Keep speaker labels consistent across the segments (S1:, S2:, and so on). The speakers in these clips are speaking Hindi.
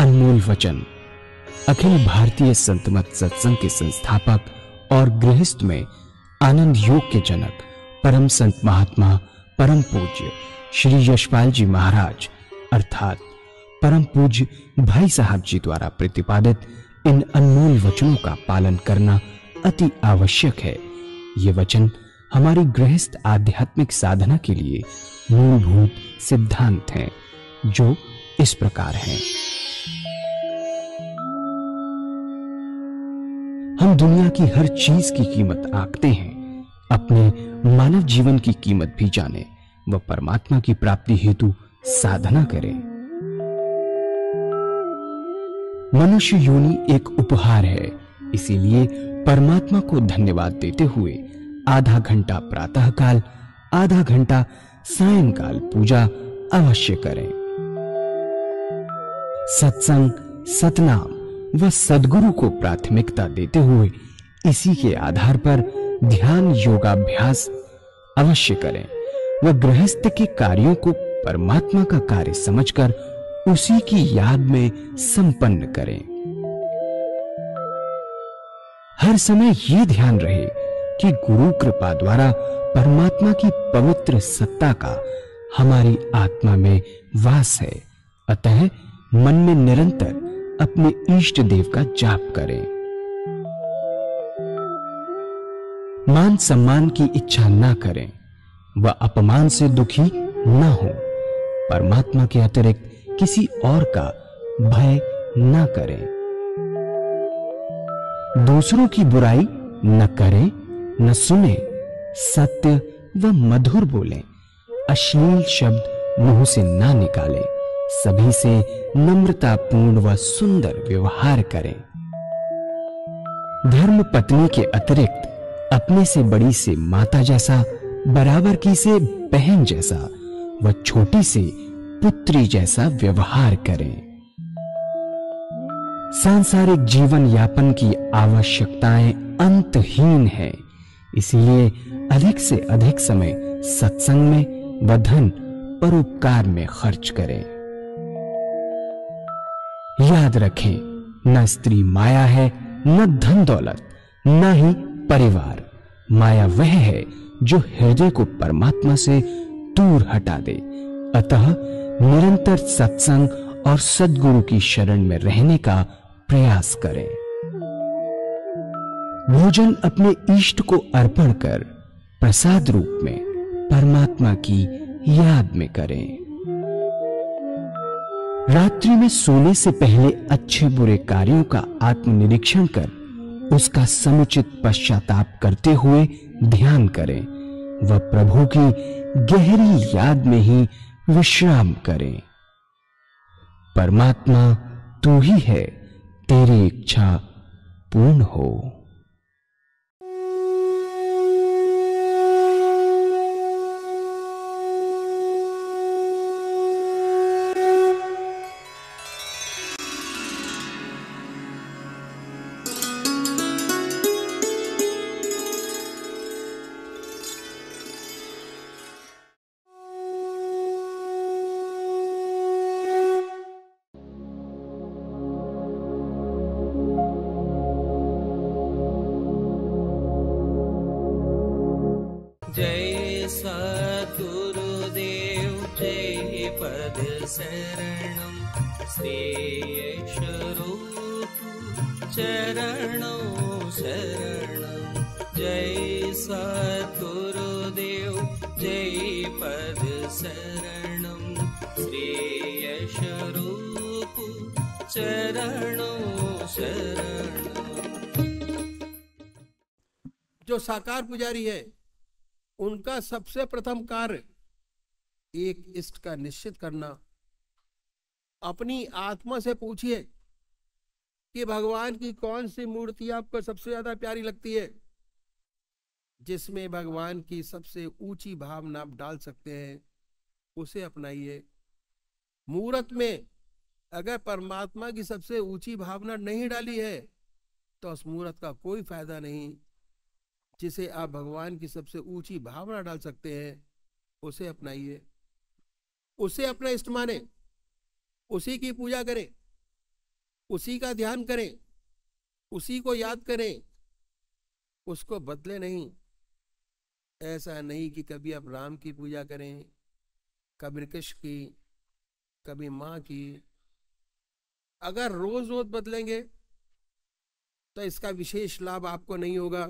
S1: अनमोल वचन अखिल भारतीय संत मत सत्संग के संस्थापक और गृहस्थ में आनंद योग के जनक परम संत महात्मा परम पूज्य श्री यशपाल जी महाराज अर्थात परम पूज्य भाई साहब जी द्वारा प्रतिपादित इन अनमोल वचनों का पालन करना अति आवश्यक है। ये वचन हमारी गृहस्थ आध्यात्मिक साधना के लिए मूलभूत सिद्धांत हैं, जो इस प्रकार हैं। हम दुनिया की हर चीज की कीमत आंकते हैं, अपने मानव जीवन की कीमत भी जाने व परमात्मा की प्राप्ति हेतु साधना करें। मनुष्य योनि एक उपहार है, इसीलिए परमात्मा को धन्यवाद देते हुए आधा घंटा प्रातःकाल, आधा घंटा सायंकाल पूजा अवश्य करें। सत्संग, सतनाम व सद्गुरु को प्राथमिकता देते हुए इसी के आधार पर ध्यान योगाभ्यास अवश्य करें व गृहस्थ के कार्यों को परमात्मा का कार्य समझकर उसी की याद में संपन्न करें। हर समय यह ध्यान रहे कि गुरु कृपा द्वारा परमात्मा की पवित्र सत्ता का हमारी आत्मा में वास है, अतः मन में निरंतर अपने इष्ट देव का जाप करें। मान सम्मान की इच्छा ना करें व अपमान से दुखी ना हो। परमात्मा के अतिरिक्त किसी और का भय ना करें। दूसरों की बुराई न करें, न सुने, सत्य व मधुर बोलें, अश्लील शब्द मुंह से ना निकालें, सभी से नम्रतापूर्ण व सुंदर व्यवहार करें। धर्म पत्नी के अतिरिक्त अपने से बड़ी से माता जैसा, बराबर की से बहन जैसा व छोटी से पुत्री जैसा व्यवहार करें। सांसारिक जीवन यापन की आवश्यकताएं अंतहीन है, इसलिए अधिक से अधिक समय सत्संग में व धन परोपकार में खर्च करें। याद रखें, न स्त्री माया है, न धन दौलत, न ही परिवार। माया वह है जो हृदय को परमात्मा से दूर हटा दे। अतः निरंतर सत्संग और सद्गुरु की शरण में रहने का प्रयास करें। भोजन अपने इष्ट को अर्पण कर प्रसाद रूप में परमात्मा की याद में करें। रात्रि में सोने से पहले अच्छे बुरे कार्यों का आत्मनिरीक्षण कर उसका समुचित पश्चाताप करते हुए ध्यान करें व प्रभु की गहरी याद में ही विश्राम करें। परमात्मा तू ही है, तेरी इच्छा पूर्ण हो।
S2: जय सद्गुरुदेव जय पद शरणं श्रेयस्वरूप चरणों शरणं। जय सद्गुरुदेव जय पद शरणं श्रेयस्वरूप चरणों शरणं।
S3: जो साकार पुजारी है उनका सबसे प्रथम कार्य एक इष्ट का निश्चित करना। अपनी आत्मा से पूछिए कि भगवान की कौन सी मूर्ति आपको सबसे ज्यादा प्यारी लगती है, जिसमें भगवान की सबसे ऊंची भावना आप डाल सकते हैं, उसे अपनाइए। मूर्त में अगर परमात्मा की सबसे ऊंची भावना नहीं डाली है तो उस मूर्त का कोई फायदा नहीं। जिसे आप भगवान की सबसे ऊंची भावना डाल सकते हैं उसे अपनाइए, उसे अपना इष्ट माने, उसी की पूजा करें। उसी का ध्यान करें, उसी को याद करें, उसको बदले नहीं। ऐसा नहीं कि कभी आप राम की पूजा करें, कभी कृष्ण की, कभी माँ की। अगर रोज रोज बदलेंगे तो इसका विशेष लाभ आपको नहीं होगा।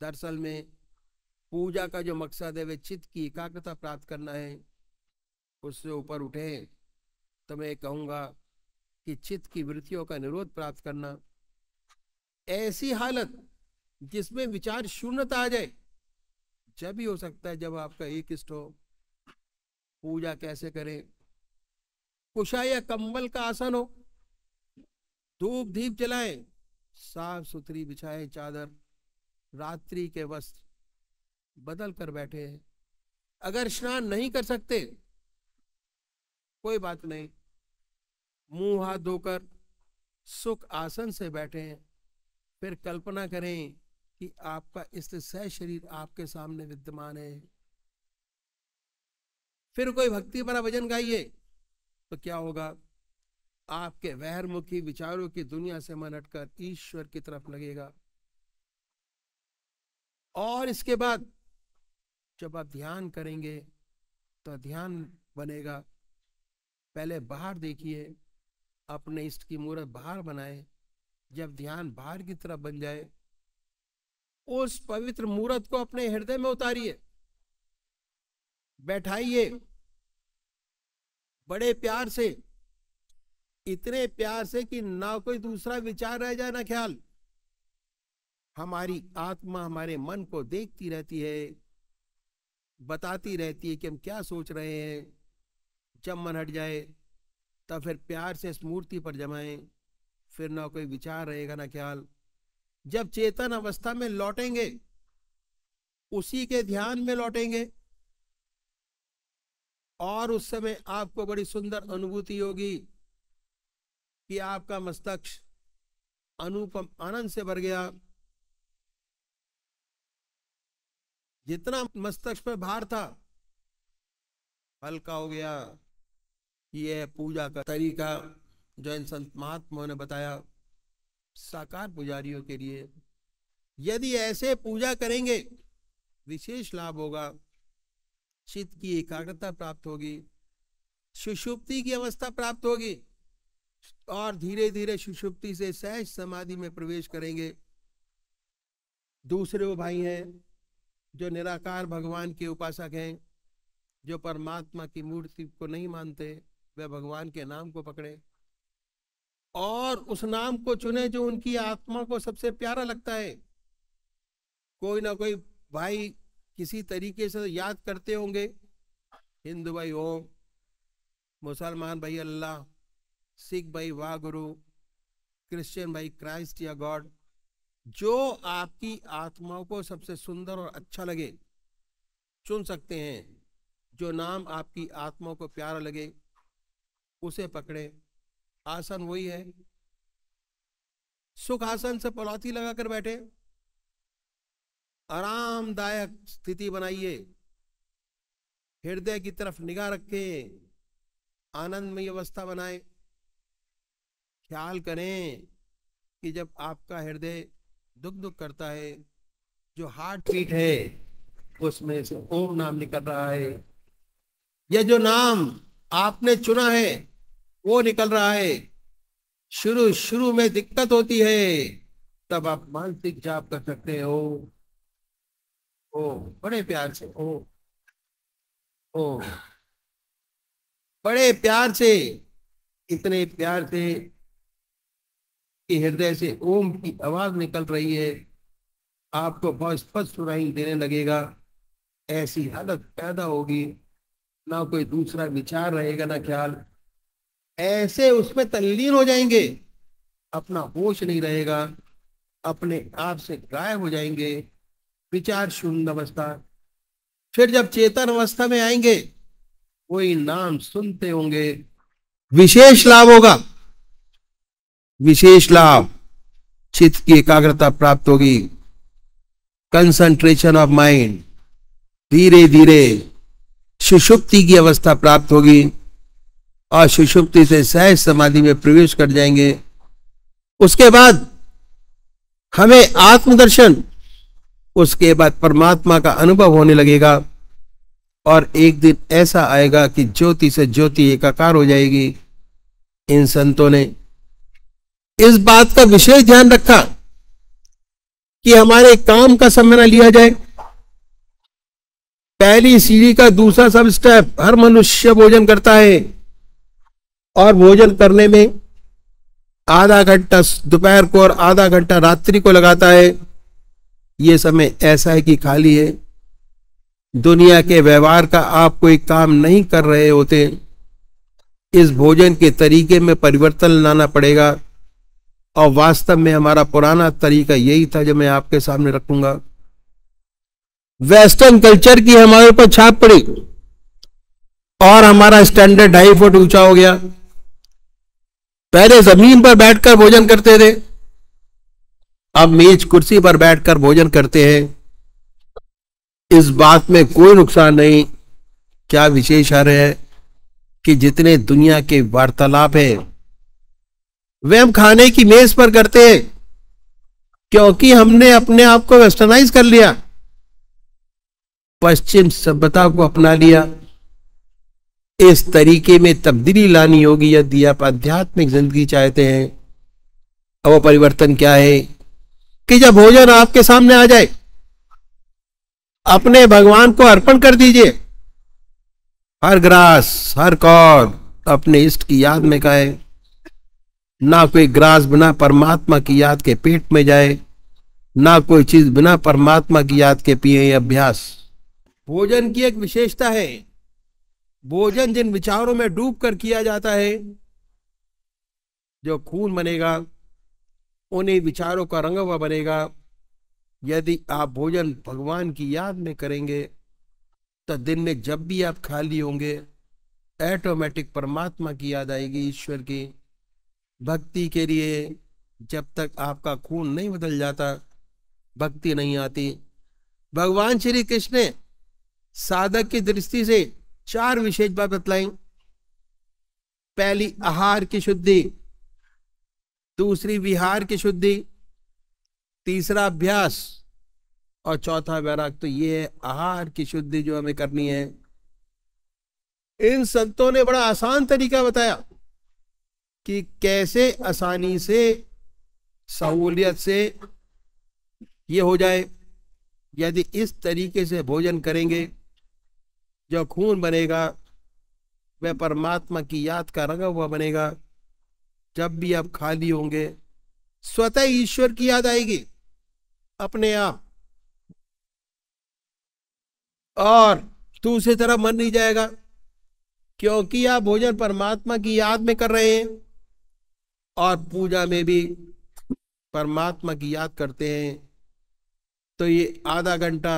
S3: दरअसल में पूजा का जो मकसद है वह चित्त की एकाग्रता प्राप्त करना है। उससे ऊपर उठे तो मैं कहूँगा कि चित्त की वृत्तियों का निरोध प्राप्त करना। ऐसी हालत जिसमें विचार शून्यता आ जाए जब ही हो सकता है जब आपका एक इष्ट हो। पूजा कैसे करें? कुशा या कंबल का आसन हो, धूप दीप जलाएं, साफ सुथरी बिछाए चादर, रात्रि के वस्त्र बदल कर बैठे हैं। अगर स्नान नहीं कर सकते कोई बात नहीं, मुंह हाथ धोकर सुख आसन से बैठे हैं। फिर कल्पना करें कि आपका इष्ट सह शरीर आपके सामने विद्यमान है। फिर कोई भक्ति भरा भजन गाइए तो क्या होगा? आपके वैरमुखी विचारों की दुनिया से मन हटकर ईश्वर की तरफ लगेगा। और इसके बाद जब आप ध्यान करेंगे तो ध्यान बनेगा। पहले बाहर देखिए, अपने इष्ट की मूर्त बाहर बनाए। जब ध्यान बाहर की तरफ बन जाए, उस पवित्र मूर्त को अपने हृदय में उतारिए, बैठाइए बड़े प्यार से, इतने प्यार से कि ना कोई दूसरा विचार रह जाए ना ख्याल। हमारी आत्मा हमारे मन को देखती रहती है, बताती रहती है कि हम क्या सोच रहे हैं। जब मन हट जाए तब फिर प्यार से इस मूर्ति पर जमाएं, फिर ना कोई विचार रहेगा ना ख्याल। जब चेतन अवस्था में लौटेंगे उसी के ध्यान में लौटेंगे और उस समय आपको बड़ी सुंदर अनुभूति होगी कि आपका मस्तिष्क अनुपम आनंद से भर गया। जितना मस्तिष्क पर भार था हल्का हो गया। यह पूजा का तरीका जो इन संत महात्माओं ने बताया साकार पुजारियों के लिए। यदि ऐसे पूजा करेंगे विशेष लाभ होगा। चित्त की एकाग्रता प्राप्त होगी, सुषुप्ति की अवस्था प्राप्त होगी और धीरे धीरे सुषुप्ति से सहज समाधि में प्रवेश करेंगे। दूसरे वो भाई हैं जो निराकार भगवान के उपासक हैं, जो परमात्मा की मूर्ति को नहीं मानते, वे भगवान के नाम को पकड़े और उस नाम को चुने जो उनकी आत्मा को सबसे प्यारा लगता है। कोई ना कोई भाई किसी तरीके से याद करते होंगे। हिंदू भाई ओम, मुसलमान भाई अल्लाह, सिख भाई वाह गुरु, क्रिश्चियन भाई क्राइस्ट या गॉड। जो आपकी आत्मा को सबसे सुंदर और अच्छा लगे चुन सकते हैं। जो नाम आपकी आत्मा को प्यारा लगे उसे पकड़े। आसन वही है, सुख आसन से पलौती लगाकर बैठे, आरामदायक स्थिति बनाइए, हृदय की तरफ निगाह रखे, आनंदमय अवस्था बनाए। ख्याल करें कि जब आपका हृदय दुख दुख करता है, जो हार्ट बीट है उसमें से ओम नाम निकल रहा है, यह जो नाम आपने चुना है वो निकल रहा है। शुरू में दिक्कत होती है, तब आप मानसिक जाप कर सकते हो। ओ बड़े प्यार से ओ बड़े प्यार से, इतने प्यार से कि हृदय से ओम की आवाज निकल रही है, आपको बहुत स्पष्ट सुनाई देने लगेगा। ऐसी हालत पैदा होगी, ना कोई दूसरा विचार रहेगा ना ख्याल। ऐसे उसमें तल्लीन हो जाएंगे, अपना होश नहीं रहेगा, अपने आप से गायब हो जाएंगे, विचार शून्य अवस्था। फिर जब चेतन अवस्था में आएंगे वही नाम सुनते होंगे, विशेष लाभ होगा। विशेष लाभ, चित्त की एकाग्रता प्राप्त होगी, कंसंट्रेशन ऑफ माइंड, धीरे धीरे सुषुप्ति की अवस्था प्राप्त होगी। और सुषुप्ति से सहज समाधि में प्रवेश कर जाएंगे। उसके बाद हमें आत्मदर्शन, उसके बाद परमात्मा का अनुभव होने लगेगा और एक दिन ऐसा आएगा कि ज्योति से ज्योति एकाकार हो जाएगी। इन संतों ने इस बात का विशेष ध्यान रखा कि हमारे काम का समय न लिया जाए। पहली सीढ़ी का दूसरा सब स्टेप, हर मनुष्य भोजन करता है और भोजन करने में आधा घंटा दोपहर को और आधा घंटा रात्रि को लगाता है। ये समय ऐसा है कि खाली है, दुनिया के व्यवहार का आप कोई काम नहीं कर रहे होते। इस भोजन के तरीके में परिवर्तन लाना पड़ेगा और वास्तव में हमारा पुराना तरीका यही था जो मैं आपके सामने रखूंगा। वेस्टर्न कल्चर की हमारे ऊपर छाप पड़ी और हमारा स्टैंडर्ड 2.5 फुट ऊंचा हो गया। पहले जमीन पर बैठकर भोजन करते थे, अब मेज कुर्सी पर बैठकर भोजन करते हैं। इस बात में कोई नुकसान नहीं। क्या विशेष है कि जितने दुनिया के वार्तालाप है वे हम खाने की मेज पर करते हैं, क्योंकि हमने अपने आप को वेस्टर्नाइज कर लिया, पश्चिम सभ्यता को अपना लिया। इस तरीके में तब्दीली लानी होगी यदि आप आध्यात्मिक जिंदगी चाहते हैं। अब वो परिवर्तन क्या है कि जब भोजन आपके सामने आ जाए, अपने भगवान को अर्पण कर दीजिए। हर ग्रास, हर कौर अपने इष्ट की याद में खाए। ना कोई ग्रास बिना परमात्मा की याद के पेट में जाए, ना कोई चीज बिना परमात्मा की याद के पिए। अभ्यास भोजन की एक विशेषता है। भोजन जिन विचारों में डूब कर किया जाता है, जो खून बनेगा उन्हीं विचारों का रंगा हुआ बनेगा। यदि आप भोजन भगवान की याद में करेंगे तो दिन में जब भी आप खाली होंगे ऑटोमेटिक परमात्मा की याद आएगी, ईश्वर की भक्ति के लिए। जब तक आपका खून नहीं बदल जाता भक्ति नहीं आती। भगवान श्री कृष्ण ने साधक की दृष्टि से 4 विशेष बात बतलाई। पहली आहार की शुद्धि, दूसरी विहार की शुद्धि, तीसरा अभ्यास और चौथा वैराग। तो ये है आहार की शुद्धि जो हमें करनी है। इन संतों ने बड़ा आसान तरीका बताया कि कैसे आसानी से, सहूलियत से ये हो जाए। यदि इस तरीके से भोजन करेंगे, जो खून बनेगा वह परमात्मा की याद का रंगा हुआ बनेगा। जब भी आप खाली होंगे स्वतः ईश्वर की याद आएगी अपने आप, और दूसरी तरफ मन नहीं जाएगा, क्योंकि आप भोजन परमात्मा की याद में कर रहे हैं और पूजा में भी परमात्मा की याद करते हैं। तो ये आधा घंटा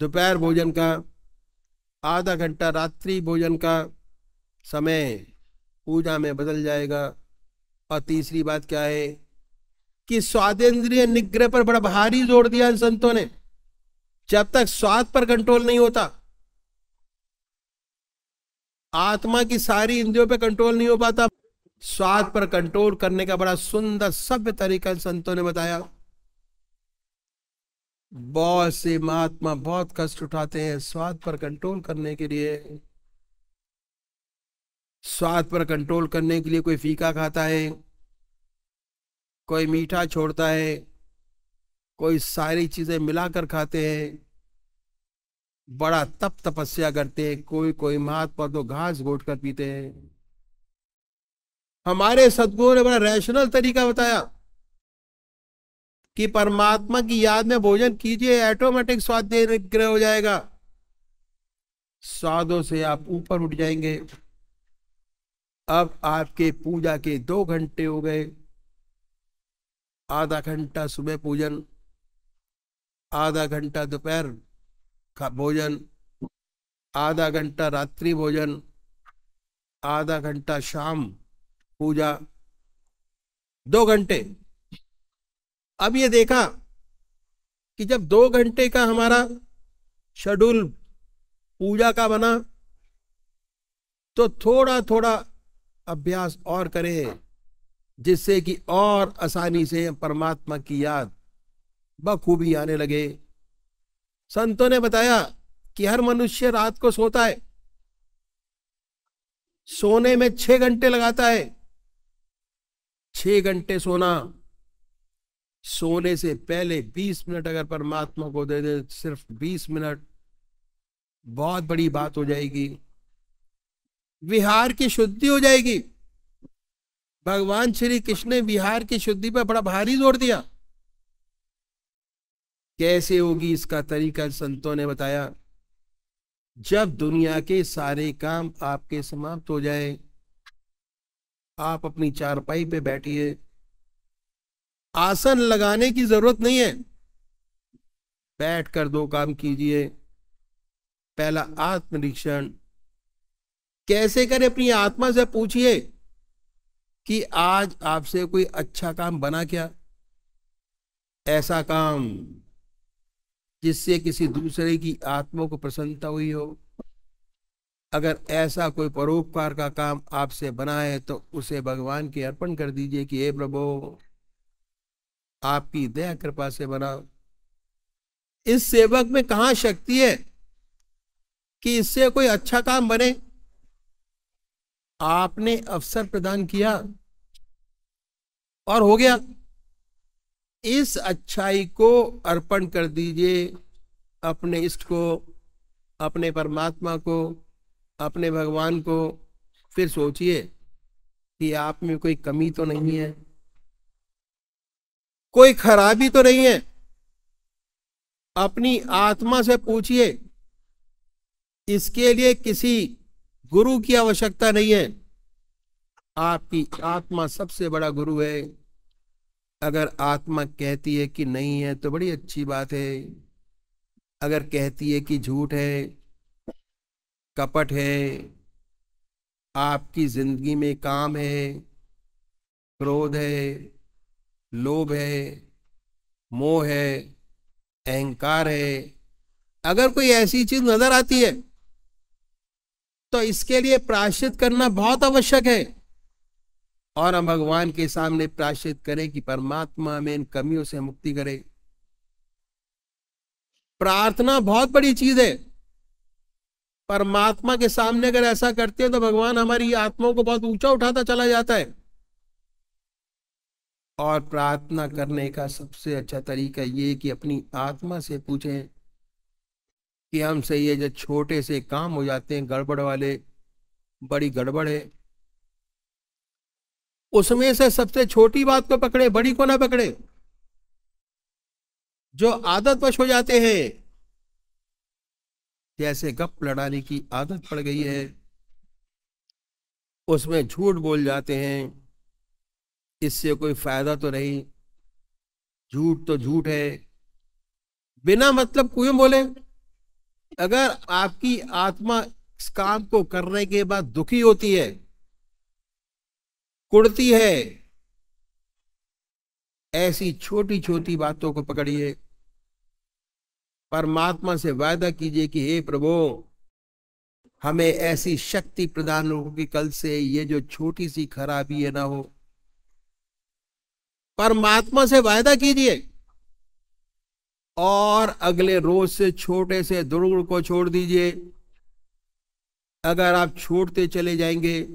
S3: दोपहर भोजन का, आधा घंटा रात्रि भोजन का समय पूजा में बदल जाएगा। और तीसरी बात क्या है कि स्वादेंद्रिय निग्रह पर बड़ा भारी जोर दिया इन संतों ने। जब तक स्वाद पर कंट्रोल नहीं होता, आत्मा की सारी इंद्रियों पे कंट्रोल नहीं हो पाता। स्वाद पर कंट्रोल करने का बड़ा सुंदर सभ्य तरीका इन संतों ने बताया। बहुत से महात्मा बहुत कष्ट उठाते हैं स्वाद पर कंट्रोल करने के लिए। स्वाद पर कंट्रोल करने के लिए कोई फीका खाता है, कोई मीठा छोड़ता है, कोई सारी चीजें मिलाकर खाते हैं, बड़ा तप तपस्या करते हैं। कोई महात्मा तो घास घोट कर पीते हैं। हमारे सद्गुरुओं ने बड़ा रैशनल तरीका बताया कि परमात्मा की याद में भोजन कीजिए, ऑटोमेटिक स्वाद निग्रह हो जाएगा। स्वादों से आप ऊपर उठ जाएंगे। अब आपके पूजा के 2 घंटे हो गए। आधा घंटा सुबह पूजन, आधा घंटा दोपहर का भोजन, आधा घंटा रात्रि भोजन, आधा घंटा शाम पूजा, 2 घंटे। अब ये देखा कि जब 2 घंटे का हमारा शेड्यूल पूजा का बना, तो थोड़ा थोड़ा अभ्यास और करें, जिससे कि और आसानी से परमात्मा की याद बखूबी आने लगे। संतों ने बताया कि हर मनुष्य रात को सोता है, सोने में 6 घंटे लगाता है। 6 घंटे सोना, सोने से पहले 20 मिनट अगर परमात्मा को दे दे, सिर्फ 20 मिनट, बहुत बड़ी बात हो जाएगी। विहार की शुद्धि हो जाएगी। भगवान श्री कृष्ण ने विहार की शुद्धि पर बड़ा भारी जोर दिया। कैसे होगी इसका तरीका संतों ने बताया। जब दुनिया के सारे काम आपके समाप्त हो जाए, आप अपनी चारपाई पे बैठिए। आसन लगाने की जरूरत नहीं है, बैठकर 2 काम कीजिए। पहला, आत्मनिरीक्षण कैसे करें। अपनी आत्मा से पूछिए कि आज आपसे कोई अच्छा काम बना क्या, ऐसा काम जिससे किसी दूसरे की आत्मा को प्रसन्नता हुई हो। अगर ऐसा कोई परोपकार का काम आपसे बना है तो उसे भगवान के अर्पण कर दीजिए कि हे प्रभु, आपकी दया कृपा से बना। इस सेवक में कहां शक्ति है कि इससे कोई अच्छा काम बने। आपने अवसर प्रदान किया और हो गया। इस अच्छाई को अर्पण कर दीजिए अपने इष्ट को, अपने परमात्मा को, अपने भगवान को। फिर सोचिए कि आप में कोई कमी तो नहीं है, कोई खराबी तो नहीं है। अपनी आत्मा से पूछिए। इसके लिए किसी गुरु की आवश्यकता नहीं है। आपकी आत्मा सबसे बड़ा गुरु है। अगर आत्मा कहती है कि नहीं है तो बड़ी अच्छी बात है। अगर कहती है कि झूठ है, कपट है, आपकी जिंदगी में काम है, क्रोध है, लोभ है, मोह है, अहंकार है, अगर कोई ऐसी चीज नजर आती है तो इसके लिए प्रायश्चित करना बहुत आवश्यक है। और हम भगवान के सामने प्रायश्चित करें कि परमात्मा हमें इन कमियों से मुक्ति करे। प्रार्थना बहुत बड़ी चीज है। परमात्मा के सामने अगर ऐसा करते हैं तो भगवान हमारी आत्माओं को बहुत ऊंचा उठाता चला जाता है। और प्रार्थना करने का सबसे अच्छा तरीका ये कि अपनी आत्मा से पूछें कि हमसे ये जो छोटे से काम हो जाते हैं गड़बड़ वाले, बड़ी गड़बड़ है, उसमें से सबसे छोटी बात को पकड़े, बड़ी को ना पकड़े। जो आदतवश हो जाते हैं, जैसे गप लड़ाने की आदत पड़ गई है, उसमें झूठ बोल जाते हैं, इससे कोई फायदा तो नहीं, झूठ तो झूठ है, बिना मतलब क्यों बोले। अगर आपकी आत्मा इस काम को करने के बाद दुखी होती है, कुड़ती है, ऐसी छोटी छोटी बातों को पकड़िए। परमात्मा से वादा कीजिए कि हे प्रभु, हमें ऐसी शक्ति प्रदान हो कि कल से ये जो छोटी सी खराबी है ना हो। परमात्मा से वादा कीजिए और अगले रोज से छोटे से दुर्गुण को छोड़ दीजिए। अगर आप छोड़ते चले जाएंगे,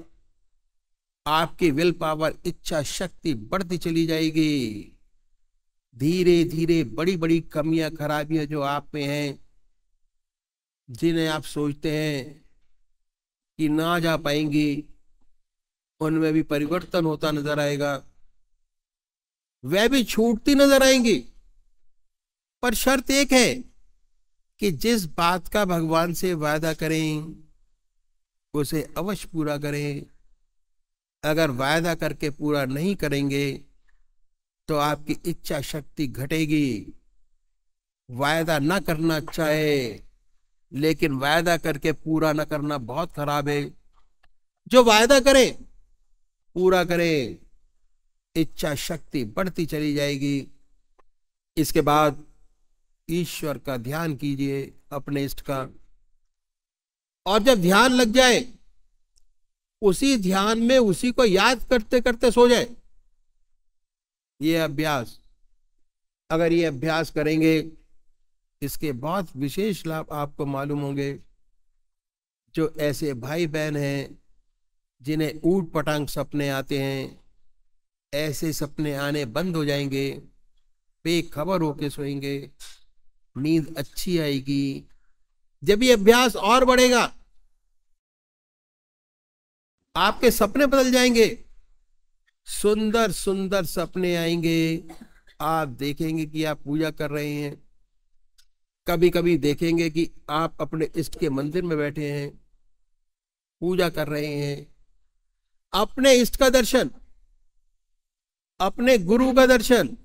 S3: आपकी विल पावर, इच्छा शक्ति बढ़ती चली जाएगी। धीरे धीरे बड़ी बड़ी कमियां, खराबियां जो आप में हैं, जिन्हें आप सोचते हैं कि ना जा पाएंगी, उनमें भी परिवर्तन होता नजर आएगा। वह भी छूटती नजर आएंगी। पर शर्त एक है कि जिस बात का भगवान से वादा करें उसे अवश्य पूरा करें। अगर वायदा करके पूरा नहीं करेंगे तो आपकी इच्छा शक्ति घटेगी। वायदा ना करना अच्छा है, लेकिन वायदा करके पूरा ना करना बहुत खराब है। जो वायदा करे पूरा करे, इच्छा शक्ति बढ़ती चली जाएगी। इसके बाद ईश्वर का ध्यान कीजिए, अपने इष्ट का। और जब ध्यान लग जाए उसी ध्यान में उसी को याद करते करते सो जाए। ये अभ्यास, अगर ये अभ्यास करेंगे, इसके बहुत विशेष लाभ आपको मालूम होंगे। जो ऐसे भाई बहन हैं जिन्हें ऊट पटांग सपने आते हैं, ऐसे सपने आने बंद हो जाएंगे, बेखबर होके सोएंगे, नींद अच्छी आएगी। जब ये अभ्यास और बढ़ेगा, आपके सपने बदल जाएंगे, सुंदर सुंदर सपने आएंगे। आप देखेंगे कि आप पूजा कर रहे हैं, कभी कभी देखेंगे कि आप अपने इष्ट के मंदिर में बैठे हैं, पूजा कर रहे हैं। अपने इष्ट का दर्शन, अपने गुरु का दर्शन,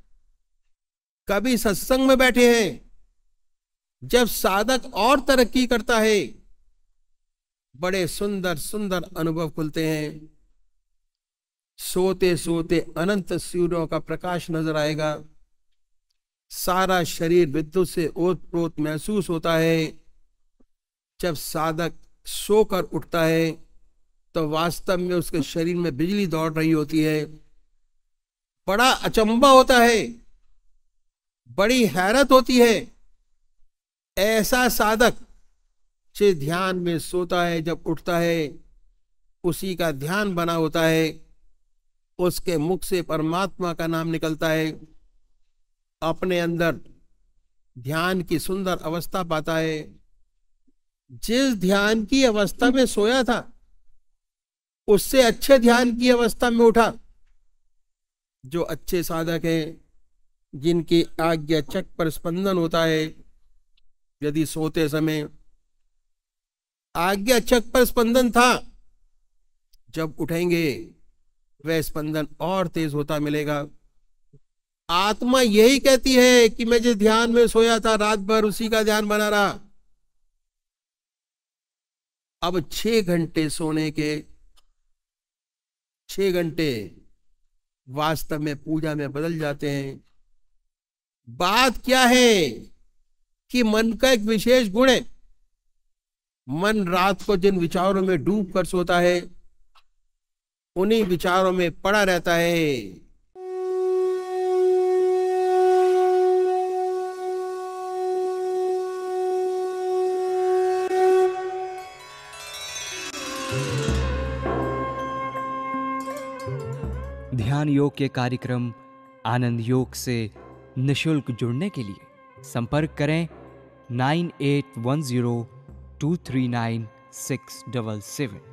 S3: कभी सत्संग में बैठे हैं। जब साधक और तरक्की करता है, बड़े सुंदर सुंदर अनुभव खुलते हैं। सोते सोते अनंत सूर्यों का प्रकाश नजर आएगा, सारा शरीर विद्युत से ओतप्रोत महसूस होता है। जब साधक सोकर उठता है तो वास्तव में उसके शरीर में बिजली दौड़ रही होती है। बड़ा अचंभा होता है, बड़ी हैरत होती है। ऐसा साधक से ध्यान में सोता है, जब उठता है उसी का ध्यान बना होता है, उसके मुख से परमात्मा का नाम निकलता है, अपने अंदर ध्यान की सुंदर अवस्था पाता है। जिस ध्यान की अवस्था में सोया था, उससे अच्छे ध्यान की अवस्था में उठा। जो अच्छे साधक हैं, जिनकी आज्ञा चक्र पर स्पंदन होता है, यदि सोते समय आज्ञा चक्र पर स्पंदन था, जब उठेंगे वह स्पंदन और तेज होता मिलेगा। आत्मा यही कहती है कि मैं जिस ध्यान में सोया था रात भर, उसी का ध्यान बना रहा। अब 6 घंटे सोने के 6 घंटे वास्तव में पूजा में बदल जाते हैं। बात क्या है कि मन का एक विशेष गुण है। मन रात को जिन विचारों में डूब कर सोता है, उन्हीं विचारों में पड़ा रहता है।
S1: ध्यान योग के कार्यक्रम आनंद योग से निशुल्क जुड़ने के लिए संपर्क करें 9810239677।